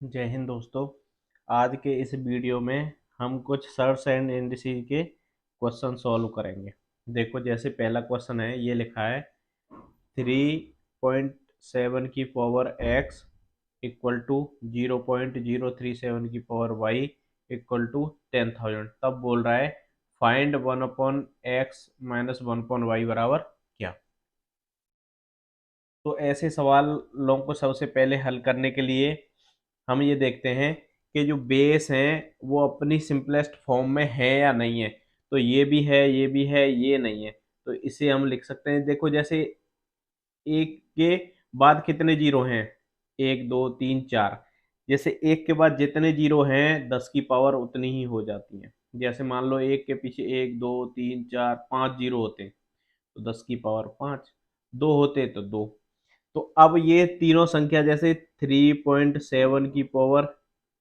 जय हिंद दोस्तों। आज के इस वीडियो में हम कुछ सर्च एंड इंडिसेज के क्वेश्चन सॉल्व करेंगे। देखो, जैसे पहला क्वेश्चन है, ये लिखा है 3.7 की पावर x इक्वल टू 0.037 की पावर y इक्वल टू 10,000। तब बोल रहा है फाइंड 1/x माइनस 1/y बराबर क्या। तो ऐसे सवालों को सबसे पहले हल करने के लिए हम ये देखते हैं कि जो बेस हैं वो अपनी सिंपलेस्ट फॉर्म में है या नहीं है। तो ये भी है, ये भी है, ये नहीं है। तो इसे हम लिख सकते हैं। देखो, जैसे एक के बाद कितने जीरो हैं? एक, दो, तीन, चार। जैसे एक के बाद जितने जीरो हैं 10 की पावर उतनी ही हो जाती है। जैसे मान लो एक के पीछे एक, दो, तीन, चार, पांच जीरो होते हैं तो 10 की पावर पांच। दो होते तो दो। तो अब ये तीनों संख्या जैसे 3.7 की पावर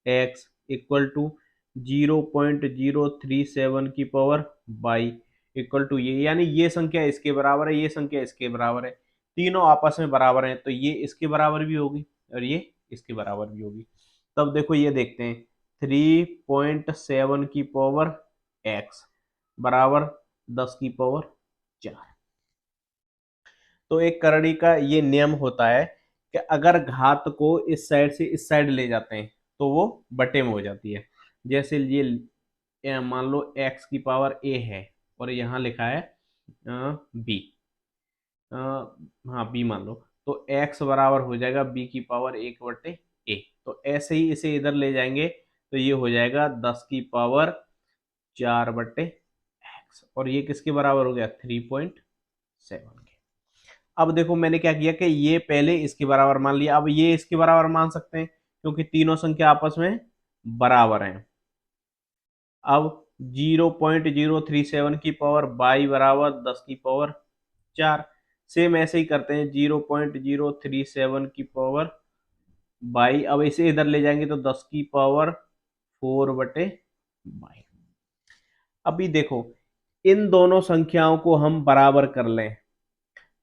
x इक्वल टू 0.037 की पावर y इक्वल टू ये, यानी ये संख्या इसके बराबर है, ये संख्या इसके बराबर है। तीनों आपस में बराबर हैं तो ये इसके बराबर भी होगी और ये इसके बराबर भी होगी। तब देखो, ये देखते हैं 3.7 की पावर x बराबर 10 की पावर 4। तो एक करड़ी का ये नियम होता है कि अगर घात को इस साइड से इस साइड ले जाते हैं तो वो बटे में हो जाती है। जैसे ये मान लो x की पावर a है और यहाँ लिखा है b। हाँ, b मान लो। तो x बराबर हो जाएगा b की पावर 1/a। तो ऐसे ही इसे इधर ले जाएंगे तो ये हो जाएगा 10 की पावर 4/x और ये किसके बराबर हो गया? 3.7 के। अब देखो, मैंने क्या किया कि ये पहले इसके बराबर मान लिया, अब ये इसके बराबर मान सकते हैं क्योंकि तीनों संख्या आपस में बराबर हैं। अब 0.037 की पावर बाई बराबर 10 की पावर 4। सेम ऐसे ही करते हैं, 0.037 की पावर बाई, अब इसे इधर ले जाएंगे तो 10 की पावर 4/बाई। अभी देखो, इन दोनों संख्याओं को हम बराबर कर लें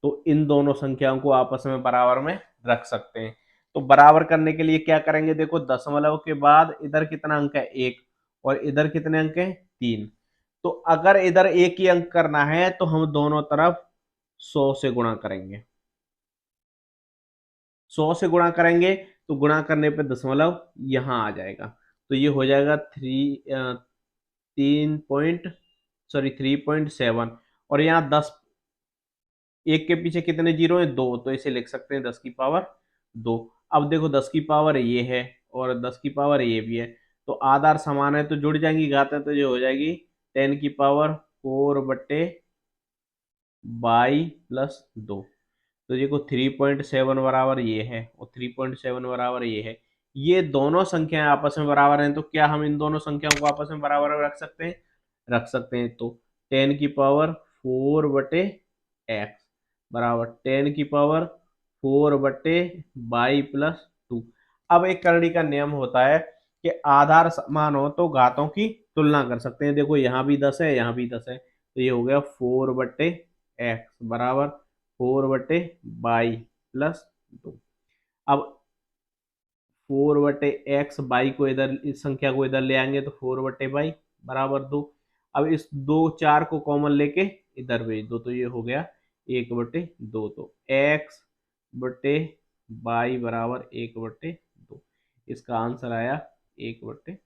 तो इन दोनों संख्याओं को आपस में बराबर में रख सकते हैं। तो बराबर करने के लिए क्या करेंगे? देखो, दशमलव के बाद इधर कितना अंक है? एक। और इधर कितने अंक हैं? तीन। तो अगर इधर एक ही अंक करना है तो हम दोनों तरफ 100 से गुणा करेंगे। 100 से गुणा करेंगे तो गुणा करने पे दशमलव यहां आ जाएगा। तो ये हो जाएगा 3.7। और यहाँ 10, एक के पीछे कितने जीरो हैं? दो। तो इसे लिख सकते हैं 10 की पावर दो। अब देखो, 10 की पावर ये है और 10 की पावर ये भी है, तो आधार समान है तो जुड़ जाएंगी घातें, तो ये हो जाएगी 10 की पावर 4/बाई प्लस दो। तो देखो, 3.7 बराबर ये है और 3.7 बराबर ये है। ये दोनों संख्याएं आपस में बराबर हैं तो क्या हम इन दोनों संख्याओं को आपस में बराबर रख सकते हैं? रख सकते हैं। तो 10 की पावर 4/x बराबर 10 की पावर 4/बाई प्लस टू। अब एक करड़ी का नियम होता है कि आधार समान हो तो घातों की तुलना कर सकते हैं। देखो, यहाँ भी 10 है, यहाँ भी 10 है, तो ये हो गया 4/x बराबर 4/बाई प्लस दो। अब 4/x, बाई को इधर, इस संख्या को इधर ले आएंगे तो 4/बाई बराबर दो। अब इस दो चार को कॉमन लेके इधर भेज दो तो ये हो गया 1/2। तो x/बाई बराबर 1/2। इसका आंसर आया 1/2।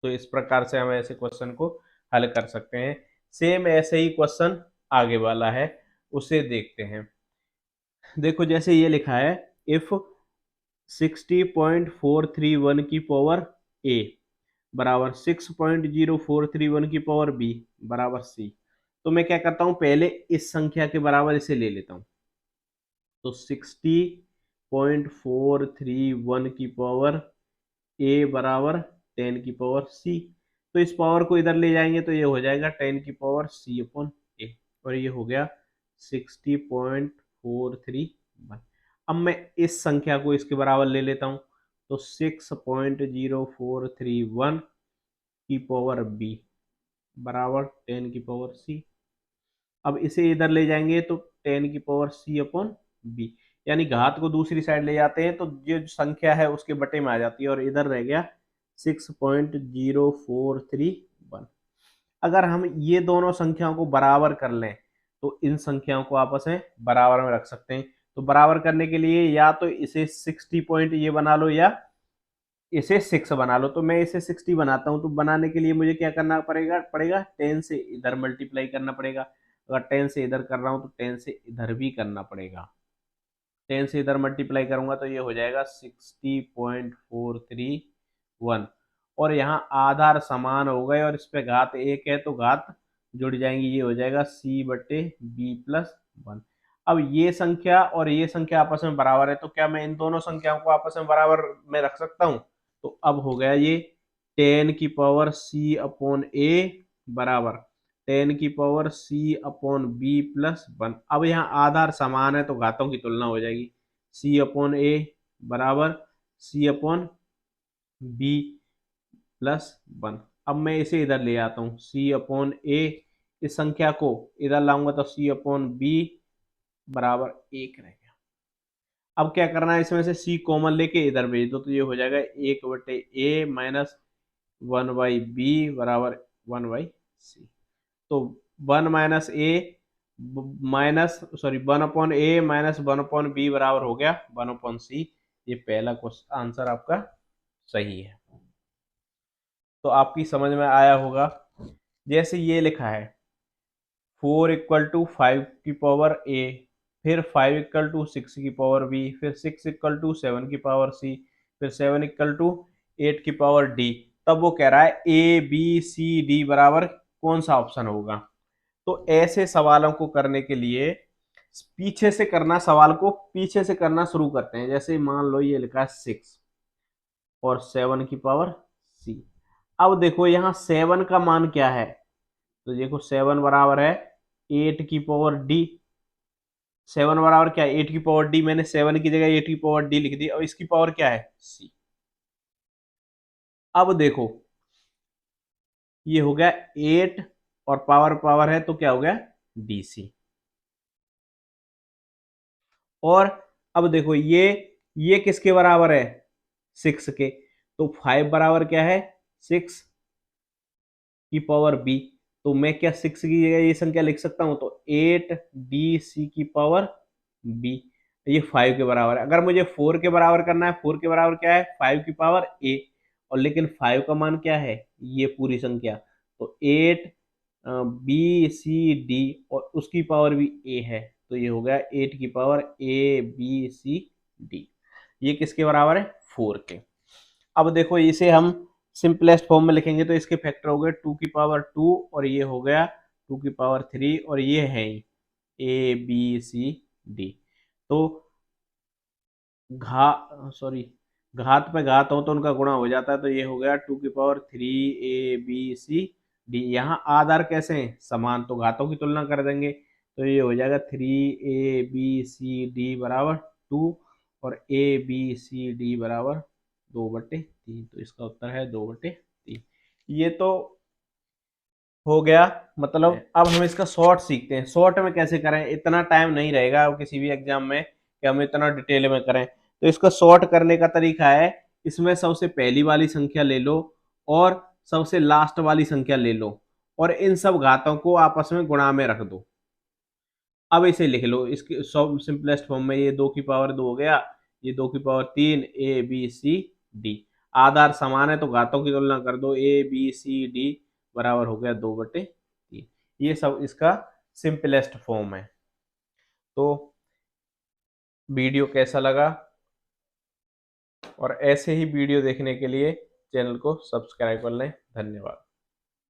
तो इस प्रकार से हम ऐसे क्वेश्चन को हल कर सकते हैं। सेम ऐसे ही क्वेश्चन आगे वाला है, उसे देखते हैं। देखो, जैसे ये लिखा है, इफ 60.431 की पावर ए बराबर 6.0431 की पावर बी बराबर सी। तो मैं क्या करता हूं, पहले इस संख्या के बराबर इसे ले लेता हूं। तो 60.431 की पावर ए बराबर 10 की पावर सी। तो इस पावर को इधर ले जाएंगे तो ये हो जाएगा 10 की पावर सी अपॉन ए और ये हो गया 60.431। अब मैं इस संख्या को इसके बराबर ले लेता हूं तो 6.0431 की पावर बी बराबर 10 की पावर सी। अब इसे इधर ले जाएंगे तो 10 की पावर सी अपॉन बी। यानी घात को दूसरी साइड ले जाते हैं तो जो संख्या है उसके बटे में आ जाती है, और इधर रह गया 6.0431। अगर हम ये दोनों संख्याओं को बराबर कर लें तो इन संख्याओं को आपस में बराबर में रख सकते हैं। तो बराबर करने के लिए या तो इसे 60 पॉइंट ये बना लो या इसे 6 बना लो। तो मैं इसे 60 बनाता हूं, तो बनाने के लिए मुझे क्या करना पड़ेगा 10 से इधर मल्टीप्लाई करना पड़ेगा। अगर 10 से इधर कर रहा हूं तो 10 से इधर भी करना पड़ेगा। 10 से इधर मल्टीप्लाई करूंगा तो ये हो जाएगा 60.431, और यहाँ आधार समान हो गए और इस पे घात 1 है तो घात जुड़ जाएंगी, ये हो जाएगा c/b+1। अब ये संख्या और ये संख्या आपस में बराबर है, तो क्या मैं इन दोनों संख्याओं को आपस में बराबर में रख सकता हूं? तो अब हो गया ये 10⁻c/a बराबर 10⁻c/b+1। अब यहाँ आधार समान है तो घातों की तुलना हो जाएगी। c/a बराबर c/b+1। अब मैं इसे इधर ले आता हूँ, c/a, इस संख्या को इधर लाऊंगा तो c/b बराबर 1 रहेगा। अब क्या करना है, इसमें से c कॉमन लेके इधर भेज दो तो ये हो जाएगा 1/a माइनस 1/b बराबर 1/c। तो 1/a माइनस 1/b बराबर हो गया 1/c। ये पहला क्वेश्चन आंसर आपका सही है। तो आपकी समझ में आया होगा। जैसे ये लिखा है 4 = 5 की पावर a, फिर 5 = 6 की पावर b, फिर 6 = 7 की पावर c, फिर 7 = 8 की पावर d। तब वो कह रहा है a b c d बराबर कौन सा ऑप्शन होगा। तो ऐसे सवालों को करने के लिए पीछे से करना, सवाल को पीछे से करना शुरू करते हैं। जैसे मान लो ये लिखा है 6 और 7 की पावर c। अब देखो यहाँ 7 का मान क्या है, तो देखो 7 बराबर है 8 की पावर d। 7 बराबर क्या है 8 की पावर d, मैंने 7 की जगह 8 की पावर d लिख दी, और इसकी पावर क्या है c। अब देखो ये हो गया 8 और पावर पावर है तो क्या हो गया dc। और अब देखो ये किसके बराबर है 6 के, तो 5 बराबर क्या है 6 की पावर b। तो मैं क्या 6 की जगह ये संख्या लिख सकता हूं, तो 8dc की पावर b, ये 5 के बराबर है। अगर मुझे 4 के बराबर करना है, 4 के बराबर क्या है 5 की पावर a, और लेकिन 5 का मान क्या है ये पूरी संख्या, तो 8 बी सी डी और उसकी पावर भी a है, तो ये हो गया 8 की पावर ABCD। ये किसके बराबर है 4 के। अब देखो इसे हम सिंपलेस्ट फॉर्म में लिखेंगे तो इसके फैक्टर हो गए 2 की पावर 2, और ये हो गया 2 की पावर 3, और ये है ABCD। तो घात पे घात हो तो उनका गुणा हो जाता है, तो ये हो गया 2 की पावर 3 ABCD। यहाँ आधार कैसे हैं समान, तो घातों की तुलना कर देंगे तो ये हो जाएगा 3ABCD बराबर 2 और ABCD बराबर 2/3। तो इसका उत्तर है 2/3। ये तो हो गया। मतलब अब हम इसका शॉर्ट सीखते हैं। शॉर्ट में कैसे करें, इतना टाइम नहीं रहेगा किसी भी एग्जाम में कि हम इतना डिटेल में करें। तो इसका शॉर्ट करने का तरीका है, इसमें सबसे पहली वाली संख्या ले लो और सबसे लास्ट वाली संख्या ले लो, और इन सब घातों को आपस में गुणा में रख दो। अब इसे लिख लो इसके सब सिंपलेस्ट फॉर्म में, ये 2 की पावर 2 हो गया, ये 2 की पावर 3 ABCD। आधार समान है तो घातों की तुलना कर दो, ABCD बराबर हो गया 2/3। ये सब इसका सिंपलेस्ट फॉर्म है। तो वीडियो कैसा लगा, और ऐसे ही वीडियो देखने के लिए चैनल को सब्सक्राइब कर लें। धन्यवाद।